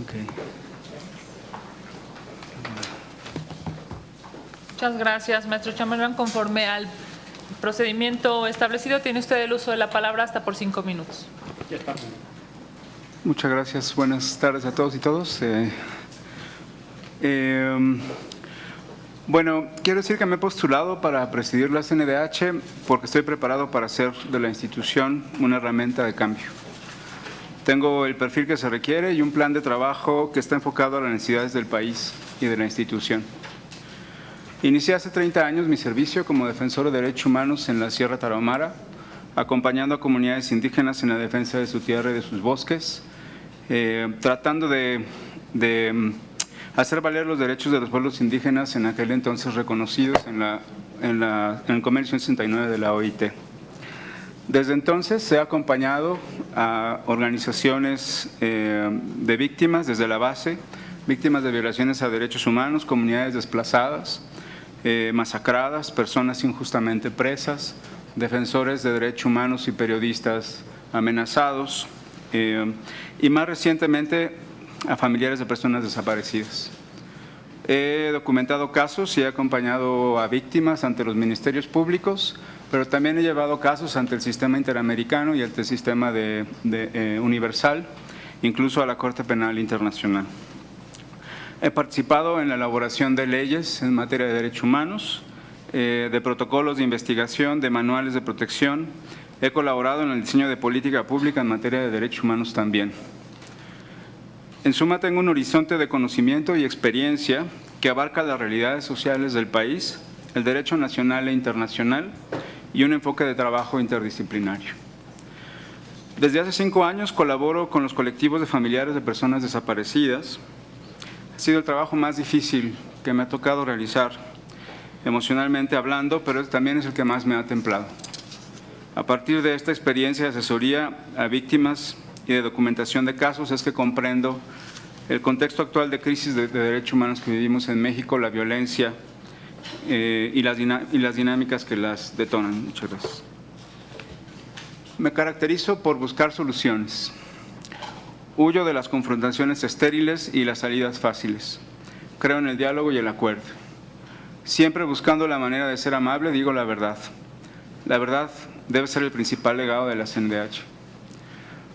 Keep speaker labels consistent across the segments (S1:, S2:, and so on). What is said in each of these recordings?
S1: Okay.
S2: Muchas gracias, maestro Chamberlain. Conforme al procedimiento establecido, tiene usted el uso de la palabra hasta por 5 minutos.
S1: Muchas gracias. Buenas tardes a todos y todos. Bueno, quiero decir que me he postulado para presidir la CNDH porque estoy preparado para hacer de la institución una herramienta de cambio. Tengo el perfil que se requiere y un plan de trabajo que está enfocado a las necesidades del país y de la institución. Inicié hace 30 años mi servicio como defensor de derechos humanos en la Sierra Tarahumara, acompañando a comunidades indígenas en la defensa de su tierra y de sus bosques, tratando de hacer valer los derechos de los pueblos indígenas en aquel entonces reconocidos en el Convenio 69 de la OIT. Desde entonces he acompañado a organizaciones de víctimas desde la base, víctimas de violaciones a derechos humanos, comunidades desplazadas, masacradas, personas injustamente presas, defensores de derechos humanos y periodistas amenazados y más recientemente a familiares de personas desaparecidas. He documentado casos y he acompañado a víctimas ante los ministerios públicos, pero también he llevado casos ante el sistema interamericano y ante el sistema universal, incluso a la Corte Penal Internacional. He participado en la elaboración de leyes en materia de derechos humanos, de protocolos de investigación, de manuales de protección. He colaborado en el diseño de política pública en materia de derechos humanos también. En suma, tengo un horizonte de conocimiento y experiencia que abarca las realidades sociales del país, el derecho nacional e internacional y un enfoque de trabajo interdisciplinario. Desde hace 5 años colaboro con los colectivos de familiares de personas desaparecidas. Ha sido el trabajo más difícil que me ha tocado realizar, emocionalmente hablando, pero también es el que más me ha templado. A partir de esta experiencia de asesoría a víctimas y de documentación de casos es que comprendo el contexto actual de crisis de derechos humanos que vivimos en México, la violencia y las dinámicas que las detonan. Muchas gracias. Me caracterizo por buscar soluciones. Huyo de las confrontaciones estériles y las salidas fáciles. Creo en el diálogo y el acuerdo. Siempre buscando la manera de ser amable, digo la verdad. La verdad debe ser el principal legado de la CNDH.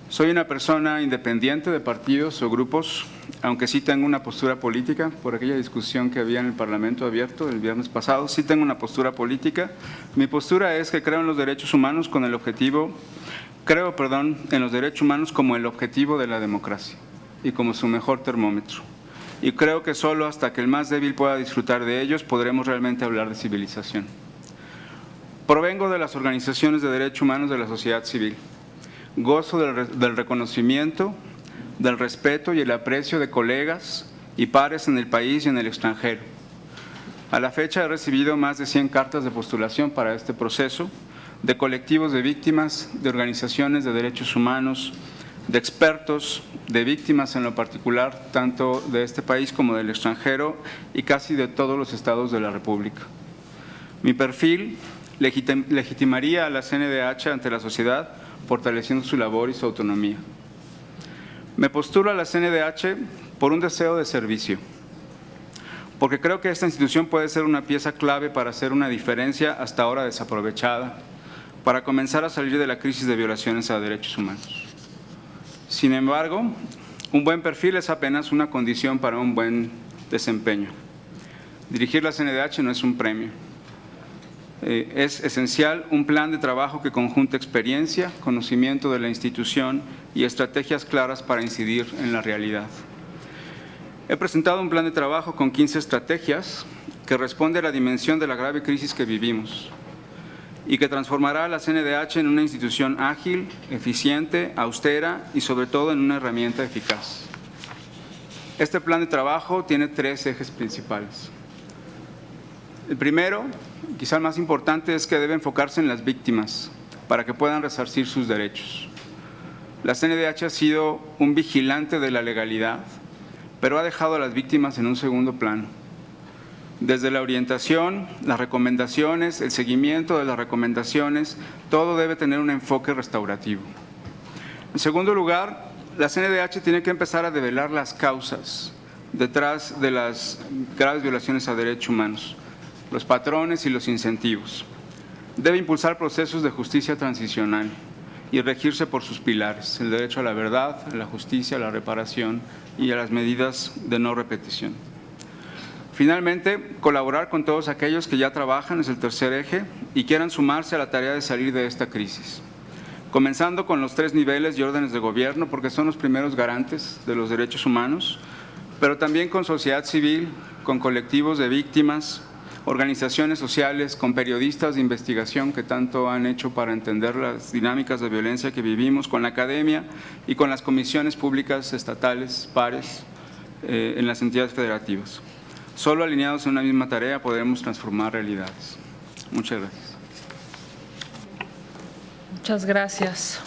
S1: Soy una persona independiente de partidos o grupos, aunque sí tengo una postura política, por aquella discusión que había en el Parlamento Abierto el viernes pasado, sí tengo una postura política. Mi postura es que creo en los derechos humanos con el objetivo, en los derechos humanos como el objetivo de la democracia y como su mejor termómetro. Y creo que solo hasta que el más débil pueda disfrutar de ellos podremos realmente hablar de civilización. Provengo de las organizaciones de derechos humanos de la sociedad civil. Gozo del reconocimiento, del respeto y el aprecio de colegas y pares en el país y en el extranjero. A la fecha he recibido más de 100 cartas de postulación para este proceso, de colectivos de víctimas, de organizaciones de derechos humanos, de expertos, de víctimas en lo particular, tanto de este país como del extranjero y casi de todos los estados de la República. Mi perfil legitimaría a la CNDH ante la sociedad, fortaleciendo su labor y su autonomía. Me postulo a la CNDH por un deseo de servicio, porque creo que esta institución puede ser una pieza clave para hacer una diferencia hasta ahora desaprovechada, para comenzar a salir de la crisis de violaciones a derechos humanos. Sin embargo, un buen perfil es apenas una condición para un buen desempeño. Dirigir la CNDH no es un premio. Es esencial un plan de trabajo que conjunte experiencia, conocimiento de la institución y estrategias claras para incidir en la realidad. He presentado un plan de trabajo con 15 estrategias que responde a la dimensión de la grave crisis que vivimos y que transformará a la CNDH en una institución ágil, eficiente, austera y sobre todo en una herramienta eficaz. Este plan de trabajo tiene 3 ejes principales. El primero, quizá el más importante, es que debe enfocarse en las víctimas para que puedan resarcir sus derechos. La CNDH ha sido un vigilante de la legalidad, pero ha dejado a las víctimas en un segundo plano. Desde la orientación, las recomendaciones, el seguimiento de las recomendaciones, todo debe tener un enfoque restaurativo. En segundo lugar, la CNDH tiene que empezar a develar las causas detrás de las graves violaciones a derechos humanos, los patrones y los incentivos. Debe impulsar procesos de justicia transicional y regirse por sus pilares: el derecho a la verdad, a la justicia, a la reparación y a las medidas de no repetición. Finalmente, colaborar con todos aquellos que ya trabajan, es el tercer eje, y quieran sumarse a la tarea de salir de esta crisis. Comenzando con los 3 niveles y órdenes de gobierno, porque son los primeros garantes de los derechos humanos, pero también con sociedad civil, con colectivos de víctimas, organizaciones sociales, con periodistas de investigación que tanto han hecho para entender las dinámicas de violencia que vivimos, con la academia y con las comisiones públicas estatales, pares, en las entidades federativas. Solo alineados en una misma tarea podremos transformar realidades. Muchas gracias.
S2: Muchas gracias.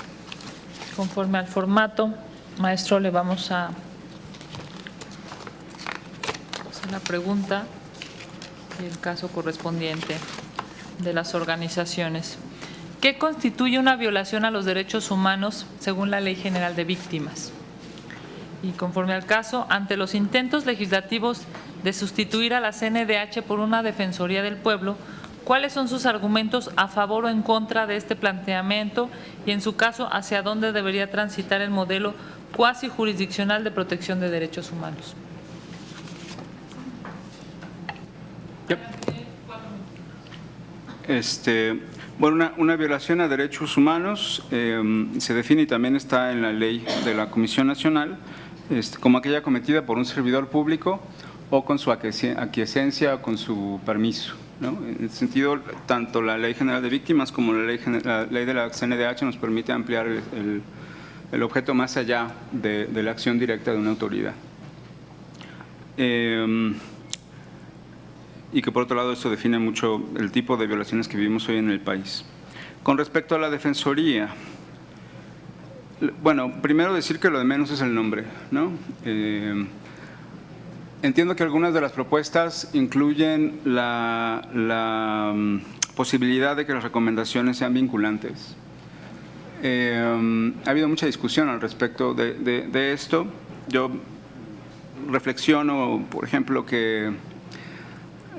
S2: Conforme al formato, maestro, le vamos a hacer la pregunta y el caso correspondiente de las organizaciones. ¿Qué constituye una violación a los derechos humanos según la Ley General de Víctimas? Y conforme al caso, ante los intentos legislativos de sustituir a la CNDH por una Defensoría del Pueblo, ¿cuáles son sus argumentos a favor o en contra de este planteamiento y, en su caso, hacia dónde debería transitar el modelo cuasi jurisdiccional de protección de derechos humanos?
S1: Bueno, una violación a derechos humanos se define y también está en la ley de la Comisión Nacional como aquella cometida por un servidor público o con su aquiescencia o con su permiso, ¿no? En ese sentido, tanto la Ley General de Víctimas como la ley de la CNDH nos permite ampliar el objeto más allá de la acción directa de una autoridad. Y que por otro lado esto define mucho el tipo de violaciones que vivimos hoy en el país. Con respecto a la Defensoría, bueno, primero decir que lo de menos es el nombre, ¿no? Entiendo que algunas de las propuestas incluyen la posibilidad de que las recomendaciones sean vinculantes. Ha habido mucha discusión al respecto de esto. Yo reflexiono, por ejemplo, que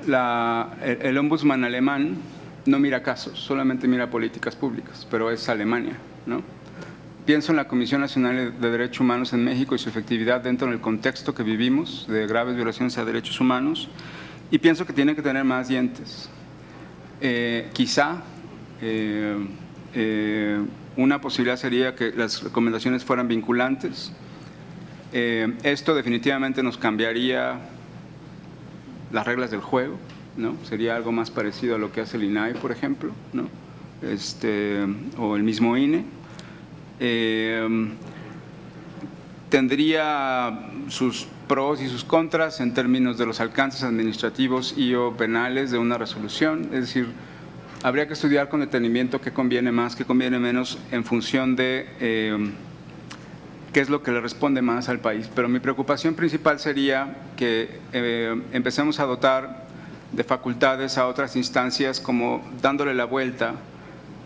S1: el ombudsman alemán no mira casos, solamente mira políticas públicas, pero es Alemania, ¿no? Pienso en la Comisión Nacional de Derechos Humanos en México y su efectividad dentro del contexto que vivimos de graves violaciones a derechos humanos, y pienso que tiene que tener más dientes. Quizá una posibilidad sería que las recomendaciones fueran vinculantes. Esto definitivamente nos cambiaría las reglas del juego, ¿no? Sería algo más parecido a lo que hace el INAI, por ejemplo, ¿no? O el mismo INE. Tendría sus pros y sus contras en términos de los alcances administrativos y o penales de una resolución, es decir, habría que estudiar con detenimiento qué conviene más, qué conviene menos en función de qué es lo que le responde más al país. Pero mi preocupación principal sería que empecemos a dotar de facultades a otras instancias, como dándole la vuelta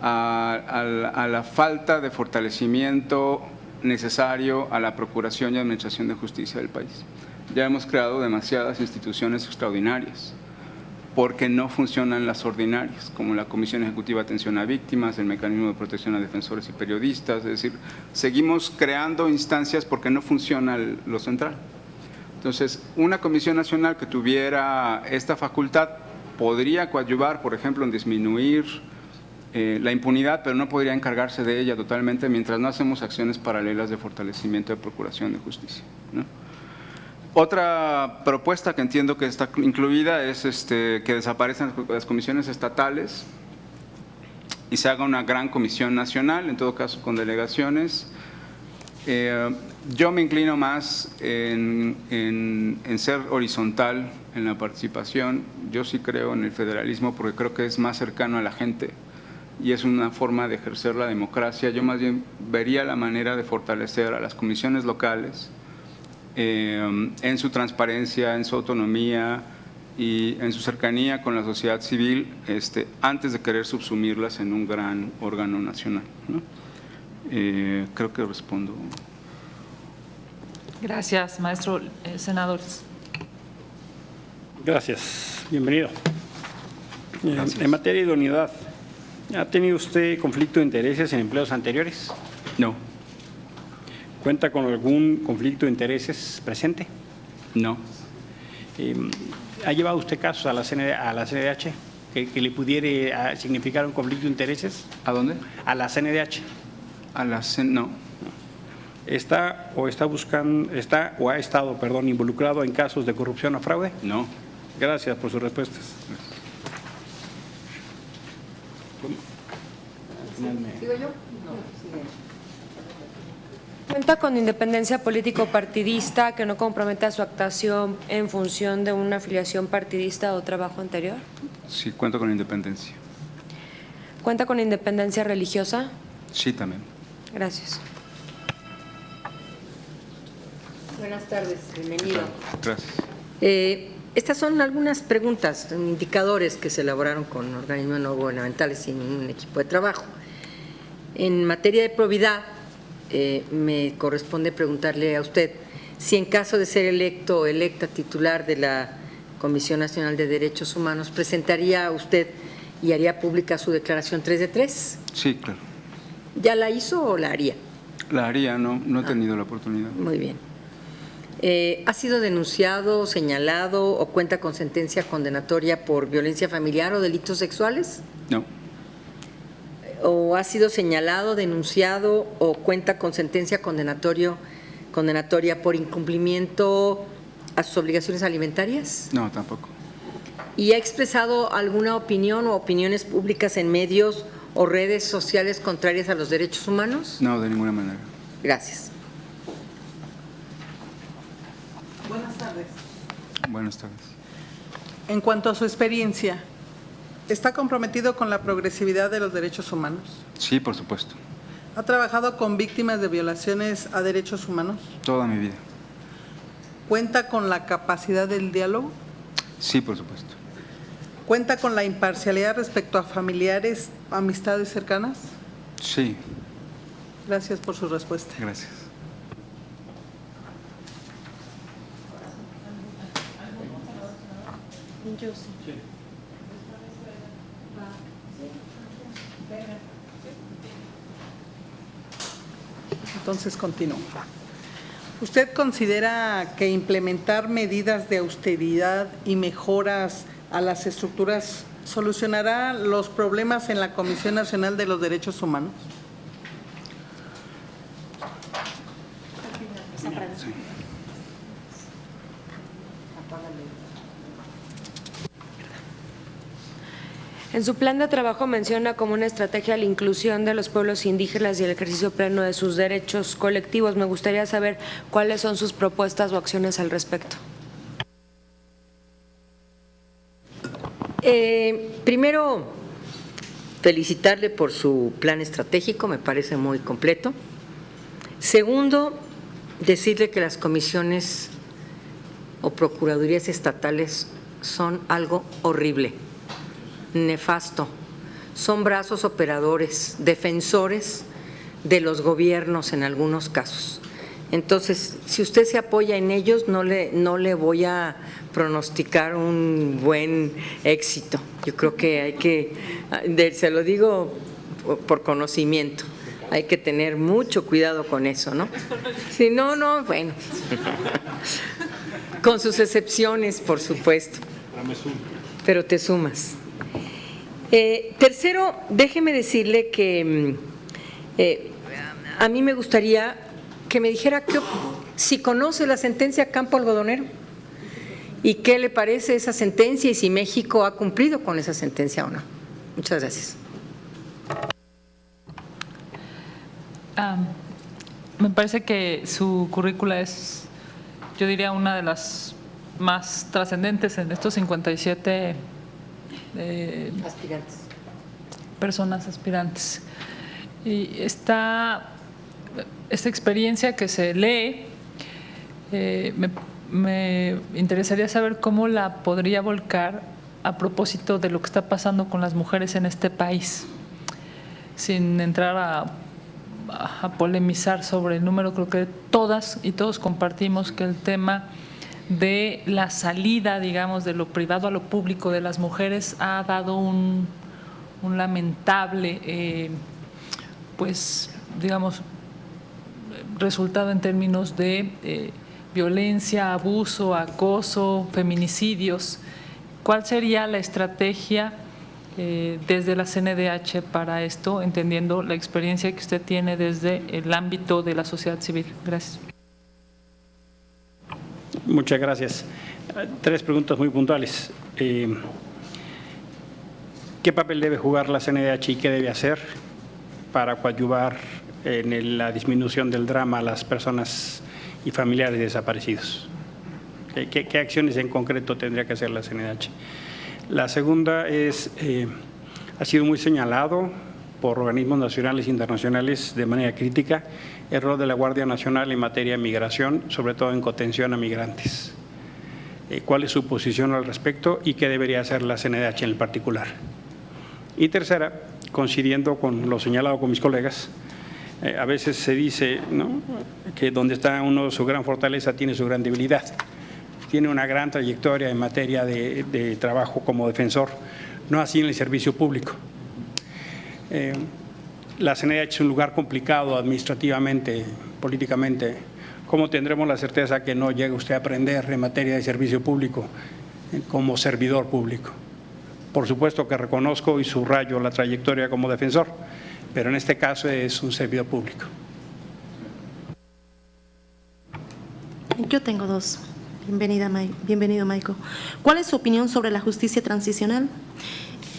S1: a la falta de fortalecimiento necesario a la procuración y administración de justicia del país. Ya hemos creado demasiadas instituciones extraordinarias porque no funcionan las ordinarias, como la Comisión Ejecutiva de Atención a Víctimas, el Mecanismo de Protección a Defensores y Periodistas. Es decir, seguimos creando instancias porque no funciona lo central. Entonces, una Comisión Nacional que tuviera esta facultad podría coadyuvar, por ejemplo, en disminuir la impunidad, pero no podría encargarse de ella totalmente mientras no hacemos acciones paralelas de fortalecimiento de procuración de justicia, ¿no? Otra propuesta que entiendo que está incluida es que desaparezcan las comisiones estatales y se haga una gran comisión nacional, en todo caso con delegaciones. Yo me inclino más en ser horizontal en la participación. Yo sí creo en el federalismo porque creo que es más cercano a la gente y es una forma de ejercer la democracia. Yo más bien vería la manera de fortalecer a las comisiones locales en su transparencia, en su autonomía y en su cercanía con la sociedad civil, antes de querer subsumirlas en un gran órgano nacional, ¿no? Creo que respondo.
S2: Gracias, maestro. Senadores.
S3: Gracias. Bienvenido.
S1: Gracias.
S3: En materia de idoneidad, ¿ha tenido usted conflicto de intereses en empleos anteriores?
S1: No,
S3: ¿Cuenta con algún conflicto de intereses presente?
S1: no,
S3: ¿Ha llevado usted casos a la CNDH que le pudiera significar un conflicto de intereses?
S1: ¿a dónde?
S3: A la CNDH.
S1: No,
S3: ¿Está o ha estado involucrado en casos de corrupción o fraude?
S1: no.
S3: Gracias por sus respuestas.
S4: ¿Sigo yo? ¿Cuenta con independencia político-partidista que no comprometa su actuación en función de una afiliación partidista o trabajo anterior?
S1: Sí, cuento con independencia.
S4: ¿Cuenta con independencia religiosa?
S1: Sí, también.
S4: Gracias.
S5: Buenas tardes, bienvenido.
S1: Gracias.
S5: Estas son algunas preguntas, indicadores que se elaboraron con organismos no gubernamentales y un equipo de trabajo. En materia de probidad, me corresponde preguntarle a usted si en caso de ser electo o electa titular de la Comisión Nacional de Derechos Humanos, ¿presentaría usted y haría pública su declaración 3 de 3?
S1: Sí, claro.
S5: ¿Ya la hizo o la haría?
S1: La haría, no he tenido la oportunidad.
S5: Muy bien. ¿Ha sido denunciado, señalado o cuenta con sentencia condenatoria por violencia familiar o delitos sexuales?
S1: No,
S5: ¿O ha sido señalado, denunciado o cuenta con sentencia condenatoria por incumplimiento a sus obligaciones alimentarias?
S1: no, tampoco.
S5: ¿Y ha expresado alguna opinión o opiniones públicas en medios o redes sociales contrarias a los derechos humanos?
S1: No, de ninguna manera.
S5: Gracias.
S6: Buenas tardes.
S1: Buenas tardes.
S6: En cuanto a su experiencia, ¿está comprometido con la progresividad de los derechos humanos?
S1: Sí, por supuesto.
S6: ¿Ha trabajado con víctimas de violaciones a derechos humanos?
S1: Toda mi vida.
S6: ¿Cuenta con la capacidad del diálogo?
S1: Sí, por supuesto.
S6: ¿Cuenta con la imparcialidad respecto a familiares, amistades cercanas?
S1: Sí,
S6: Gracias por su respuesta.
S1: gracias.
S6: Entonces continúo. ¿Usted considera que implementar medidas de austeridad y mejoras a las estructuras solucionará los problemas en la Comisión Nacional de los Derechos Humanos?
S4: En su plan de trabajo menciona como una estrategia la inclusión de los pueblos indígenas y el ejercicio pleno de sus derechos colectivos. Me gustaría saber cuáles son sus propuestas o acciones al respecto.
S5: Primero, felicitarle por su plan estratégico, me parece muy completo. Segundo, decirle que las comisiones o procuradurías estatales son algo horrible, nefasto. Son brazos operadores, defensores de los gobiernos en algunos casos. Entonces, si usted se apoya en ellos, no le voy a pronosticar un buen éxito. Yo creo que hay que, se lo digo por conocimiento, hay que tener mucho cuidado con eso, ¿no? Si no, bueno, con sus excepciones, por supuesto, pero te sumas. Tercero, déjeme decirle que a mí me gustaría que me dijera si conoce la sentencia Campo Algodonero y qué le parece esa sentencia y si México ha cumplido con esa sentencia o no. Muchas gracias.
S2: Me parece que su currícula es, yo diría, una de las más trascendentes en estos 57
S5: Aspirantes.
S2: personas aspirantes. Y esta experiencia que se lee, me interesaría saber cómo la podría volcar a propósito de lo que está pasando con las mujeres en este país, sin entrar a polemizar sobre el número. Creo que todas y todos compartimos que el tema de la salida, digamos, de lo privado a lo público de las mujeres ha dado un lamentable, pues, digamos, resultado en términos de violencia, abuso, acoso, feminicidios. ¿Cuál sería la estrategia desde la CNDH para esto, entendiendo la experiencia que usted tiene desde el ámbito de la sociedad civil? Gracias.
S3: Muchas gracias. 3 preguntas muy puntuales. ¿Qué papel debe jugar la CNDH y qué debe hacer para coadyuvar en la disminución del drama a las personas y familiares desaparecidos? ¿Qué acciones en concreto tendría que hacer la CNDH? La segunda es, ha sido muy señalado por organismos nacionales e internacionales de manera crítica el rol de la Guardia Nacional en materia de migración, sobre todo en contención a migrantes. ¿Cuál es su posición al respecto y qué debería hacer la CNDH en el particular? Y tercera, coincidiendo con lo señalado con mis colegas, a veces se dice, ¿no?, que donde está uno su gran fortaleza tiene su gran debilidad. Tiene una gran trayectoria en materia de trabajo como defensor, no así en el servicio público. La CNDH es un lugar complicado administrativamente, políticamente. ¿Cómo tendremos la certeza que no llegue usted a aprender en materia de servicio público como servidor público? Por supuesto que reconozco y subrayo la trayectoria como defensor, pero en este caso es un servidor público.
S7: Yo tengo 2. Bienvenido, Maico. ¿Cuál es su opinión sobre la justicia transicional?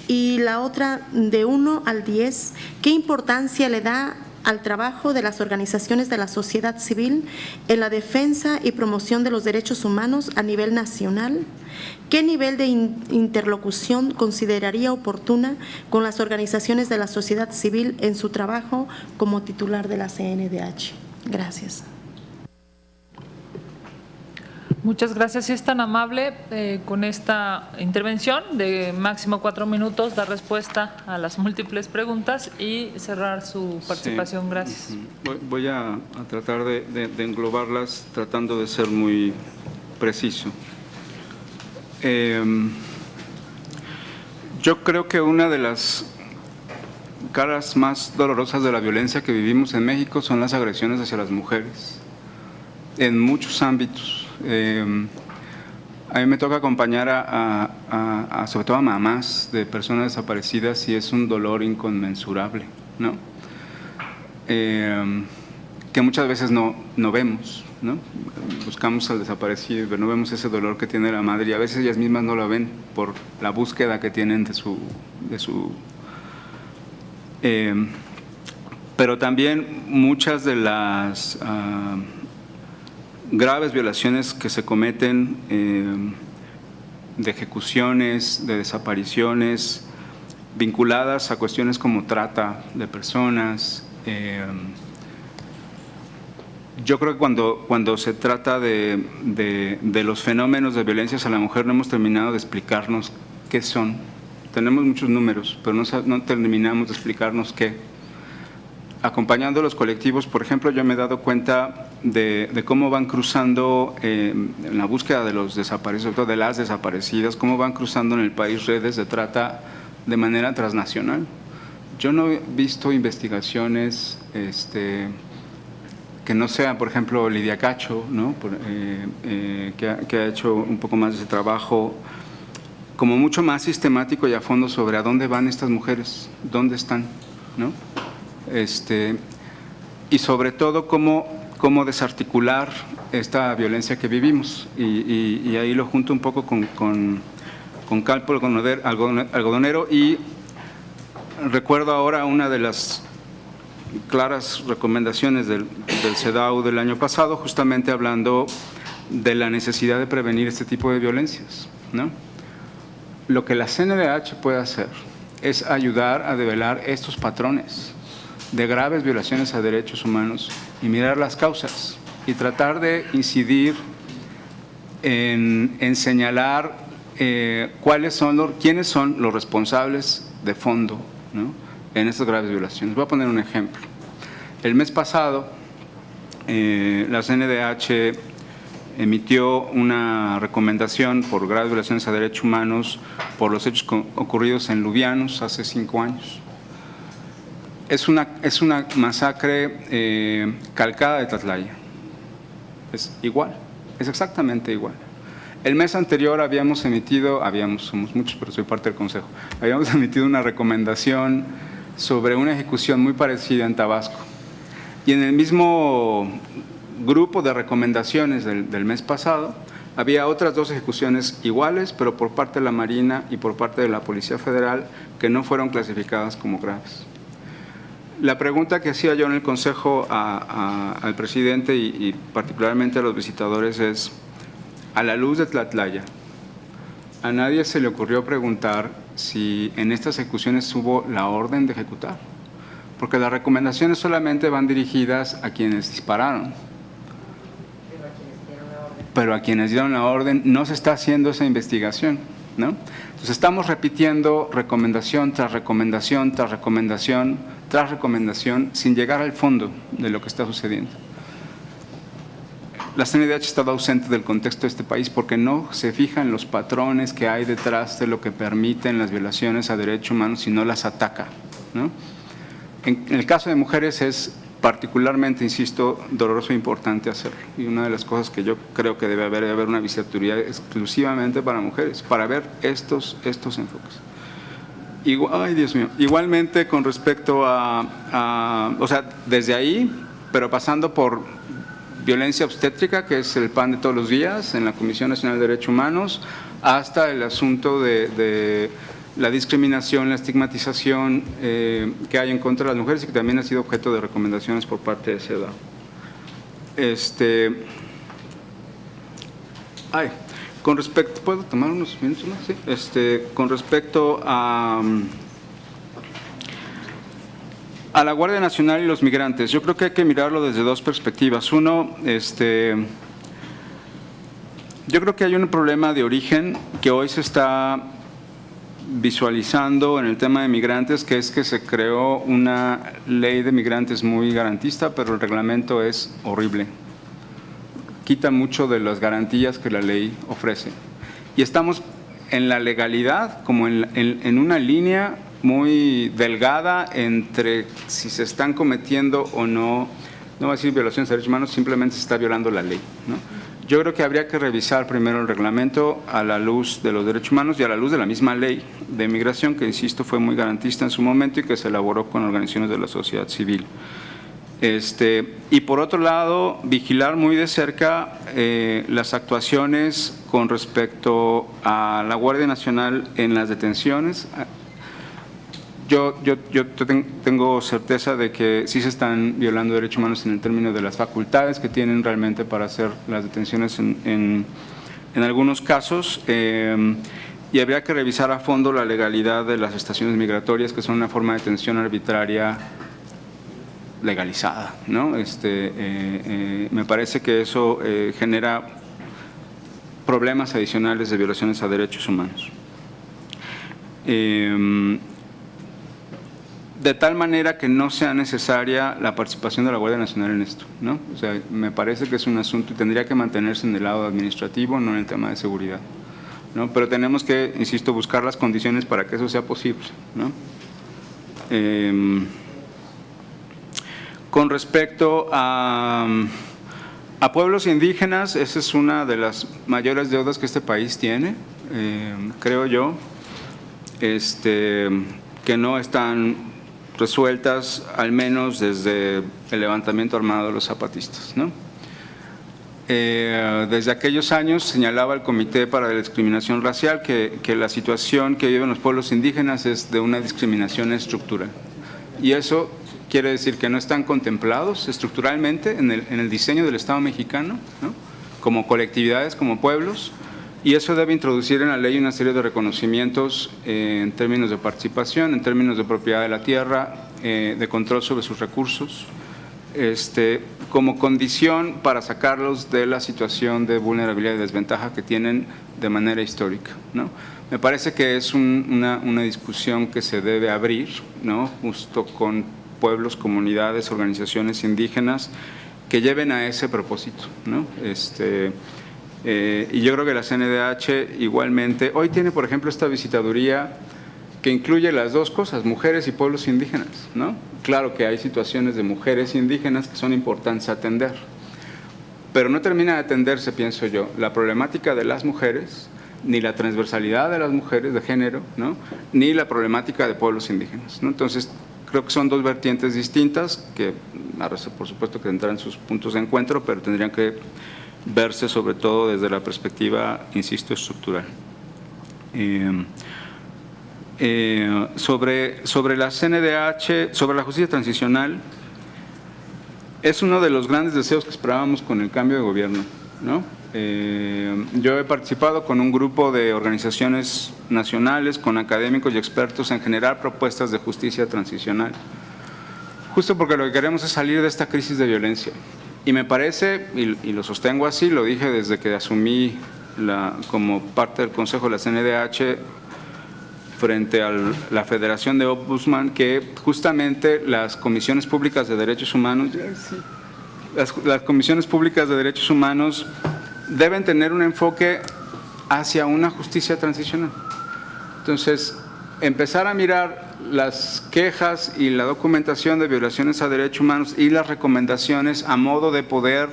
S7: Y la otra, de 1 al 10, ¿qué importancia le da al trabajo de las organizaciones de la sociedad civil en la defensa y promoción de los derechos humanos a nivel nacional? ¿Qué nivel de interlocución consideraría oportuna con las organizaciones de la sociedad civil en su trabajo como titular de la CNDH? Gracias.
S2: Muchas gracias. Si es tan amable, con esta intervención de máximo 4 minutos, dar respuesta a las múltiples preguntas y cerrar su participación. Sí. Gracias.
S1: Voy a tratar de englobarlas, tratando de ser muy preciso. Yo creo que una de las caras más dolorosas de la violencia que vivimos en México son las agresiones hacia las mujeres, en muchos ámbitos. A mí me toca acompañar sobre todo a mamás de personas desaparecidas y es un dolor inconmensurable, ¿no? Que muchas veces no vemos, ¿no? Buscamos al desaparecido, pero no vemos ese dolor que tiene la madre y a veces ellas mismas no lo ven por la búsqueda que tienen pero también muchas de las graves violaciones que se cometen, de ejecuciones, de desapariciones, vinculadas a cuestiones como trata de personas. Yo creo que cuando se trata de los fenómenos de violencia hacia la mujer no hemos terminado de explicarnos qué son. Tenemos muchos números, pero no terminamos de explicarnos qué. Acompañando a los colectivos, por ejemplo, yo me he dado cuenta de cómo van cruzando en la búsqueda de los desaparecidos, sobre todo de las desaparecidas, cómo van cruzando en el país redes de trata de manera transnacional. Yo no he visto investigaciones que no sean, por ejemplo, Lidia Cacho, ¿no? Que ha hecho un poco más de ese trabajo como mucho más sistemático y a fondo sobre a dónde van estas mujeres, dónde están, ¿no? Y sobre todo cómo desarticular esta violencia que vivimos y ahí lo junto un poco con cálculo algodonero y recuerdo ahora una de las claras recomendaciones del CEDAW del año pasado, justamente hablando de la necesidad de prevenir este tipo de violencias, ¿no? Lo que la CNDH puede hacer es ayudar a develar estos patrones de graves violaciones a derechos humanos y mirar las causas y tratar de incidir en señalar quiénes son los responsables de fondo, ¿no?, en estas graves violaciones. Voy a poner un ejemplo. El mes pasado, la CNDH emitió una recomendación por graves violaciones a derechos humanos por los hechos ocurridos en Lubianos hace 5 años. Es una masacre calcada de Tlatlaya. Es igual, es exactamente igual. El mes anterior somos muchos, pero soy parte del Consejo, habíamos emitido una recomendación sobre una ejecución muy parecida en Tabasco. Y en el mismo grupo de recomendaciones del mes pasado, había otras 2 ejecuciones iguales, pero por parte de la Marina y por parte de la Policía Federal, que no fueron clasificadas como graves. La pregunta que hacía yo en el Consejo al presidente y particularmente a los visitadores es, a la luz de Tlatlaya, a nadie se le ocurrió preguntar si en estas ejecuciones hubo la orden de ejecutar, porque las recomendaciones solamente van dirigidas a quienes dispararon. Pero a quienes dieron la orden no se está haciendo esa investigación, ¿no? Entonces estamos repitiendo recomendación tras recomendación, tras recomendación, tras recomendación, sin llegar al fondo de lo que está sucediendo. La CNDH ha estado ausente del contexto de este país porque no se fija en los patrones que hay detrás de lo que permiten las violaciones a derechos humanos y no las ataca, ¿no? En el caso de mujeres es particularmente, insisto, doloroso e importante hacerlo. Y una de las cosas que yo creo que debe haber una visitaduría exclusivamente para mujeres, para ver estos enfoques. Ay, Dios mío. Igualmente con respecto o sea, desde ahí, pero pasando por violencia obstétrica, que es el pan de todos los días en la Comisión Nacional de Derechos Humanos, hasta el asunto de la discriminación, la estigmatización que hay en contra de las mujeres y que también ha sido objeto de recomendaciones por parte de CEDAW. Con respecto, ¿puedo tomar unos minutos más? Sí. Con respecto a la Guardia Nacional y los migrantes, yo creo que hay que mirarlo desde 2 perspectivas. Uno, yo creo que hay un problema de origen que hoy se está visualizando en el tema de migrantes, que es que se creó una ley de migrantes muy garantista, pero el reglamento es horrible. Quita mucho de las garantías que la ley ofrece. Y estamos en la legalidad como en una línea muy delgada entre si se están cometiendo o no, no va a decir violaciones de derechos humanos, simplemente se está violando la ley, ¿no? Yo creo que habría que revisar primero el reglamento a la luz de los derechos humanos y a la luz de la misma ley de migración, que insisto fue muy garantista en su momento y que se elaboró con organizaciones de la sociedad civil. Y por otro lado, vigilar muy de cerca las actuaciones con respecto a la Guardia Nacional en las detenciones. Yo tengo certeza de que sí se están violando derechos humanos en el término de las facultades que tienen realmente para hacer las detenciones en algunos casos, y habría que revisar a fondo la legalidad de las estaciones migratorias, que son una forma de detención arbitraria legalizada, ¿no? Me parece que eso genera problemas adicionales de violaciones a derechos humanos. De tal manera que no sea necesaria la participación de la Guardia Nacional en esto, ¿no? O sea, me parece que es un asunto y tendría que mantenerse en el lado administrativo, no en el tema de seguridad, ¿no? Pero tenemos que, insisto, buscar las condiciones para que eso sea posible, ¿no? Con respecto a pueblos indígenas, esa es una de las mayores deudas que este país tiene, creo yo, que no están resueltas, al menos desde el levantamiento armado de los zapatistas, ¿no? Desde aquellos años señalaba el Comité para la Discriminación Racial que la situación que viven los pueblos indígenas es de una discriminación estructural. Y eso quiere decir que no están contemplados estructuralmente en el diseño del Estado mexicano, ¿no? Como colectividades, como pueblos, y eso debe introducir en la ley una serie de reconocimientos en términos de participación, en términos de propiedad de la tierra, de control sobre sus recursos, como condición para sacarlos de la situación de vulnerabilidad y desventaja que tienen de manera histórica, ¿no? Me parece que es una discusión que se debe abrir, ¿no? Justo con pueblos, comunidades, organizaciones indígenas que lleven a ese propósito, ¿no? Y yo creo que la CNDH igualmente, hoy tiene por ejemplo esta visitaduría que incluye las dos cosas, mujeres y pueblos indígenas, ¿no? Claro que hay situaciones de mujeres indígenas que son importantes atender, pero no termina de atenderse, pienso yo, la problemática de las mujeres, ni la transversalidad de las mujeres de género, ¿no? Ni la problemática de pueblos indígenas, ¿no? Entonces, creo que son dos vertientes distintas que, por supuesto, que tendrán sus puntos de encuentro, pero tendrían que verse sobre todo desde la perspectiva, insisto, estructural. Sobre la CNDH, sobre la justicia transicional, es uno de los grandes deseos que esperábamos con el cambio de gobierno, ¿no? Yo he participado con un grupo de organizaciones nacionales, con académicos y expertos en generar propuestas de justicia transicional, justo porque lo que queremos es salir de esta crisis de violencia. Y me parece, y lo sostengo así, lo dije desde que asumí como parte del Consejo de la CNDH frente a la Federación de Ombudsman, que justamente las comisiones públicas de derechos humanos, las comisiones públicas de derechos humanos deben tener un enfoque hacia una justicia transicional. Entonces, empezar a mirar las quejas y la documentación de violaciones a derechos humanos y las recomendaciones a modo de poder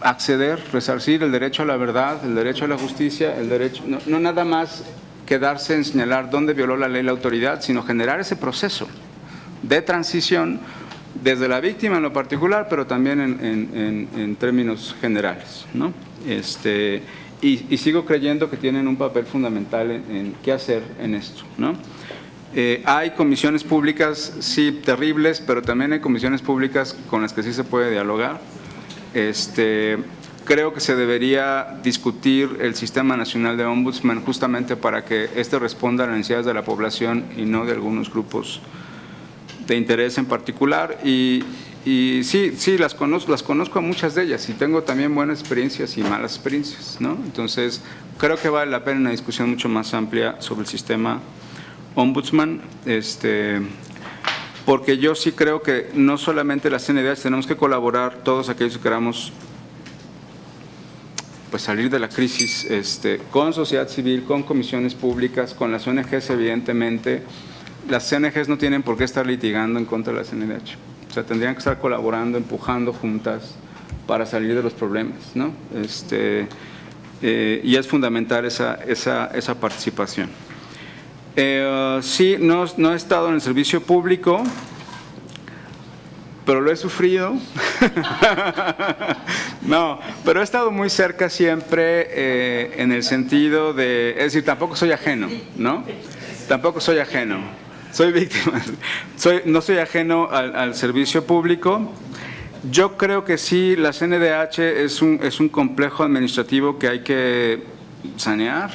S1: acceder, resarcir el derecho a la verdad, el derecho a la justicia, el derecho, no nada más quedarse en señalar dónde violó la ley la autoridad, sino generar ese proceso de transición desde la víctima en lo particular, pero también en términos generales, ¿no? Y sigo creyendo que tienen un papel fundamental en qué hacer en esto, ¿no? Hay comisiones públicas, sí, terribles, pero también hay comisiones públicas con las que sí se puede dialogar. Creo que se debería discutir el Sistema Nacional de Ombudsman justamente para que responda a las necesidades de la población y no de algunos grupos de interés en particular. Y sí, las conozco a muchas de ellas y tengo también buenas experiencias y malas experiencias, ¿no? Entonces, creo que vale la pena una discusión mucho más amplia sobre el sistema Ombudsman, porque yo sí creo que no solamente la CNDH, tenemos que colaborar todos aquellos que queramos pues salir de la crisis, con sociedad civil, con comisiones públicas, con las ONGs evidentemente. Las ONGs no tienen por qué estar litigando en contra de la CNDH, o sea, tendrían que estar colaborando, empujando juntas para salir de los problemas, ¿no? Y es fundamental esa participación. Sí, no he estado en el servicio público, pero lo he sufrido. No, pero he estado muy cerca siempre en el sentido de, es decir, tampoco soy ajeno, ¿no? Tampoco soy ajeno, soy víctima, no soy ajeno al servicio público. Yo creo que sí, la CNDH es un complejo administrativo que hay que sanear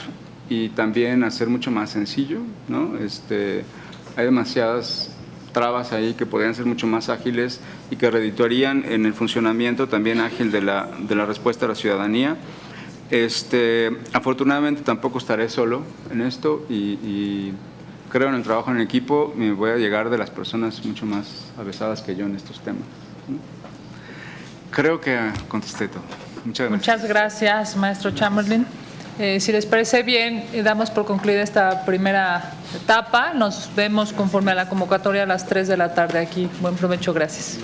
S1: y también hacer mucho más sencillo, ¿no? Hay demasiadas trabas ahí que podrían ser mucho más ágiles y que redituarían en el funcionamiento también ágil de la respuesta a la ciudadanía. Afortunadamente tampoco estaré solo en esto y creo en el trabajo en equipo, me voy a llegar de las personas mucho más avesadas que yo en estos temas. Creo que contesté todo. Muchas gracias.
S2: Muchas gracias, maestro Chamberlain. Si les parece bien, damos por concluida esta primera etapa. Nos vemos conforme a la convocatoria a las 3 de la tarde aquí. Buen provecho, gracias.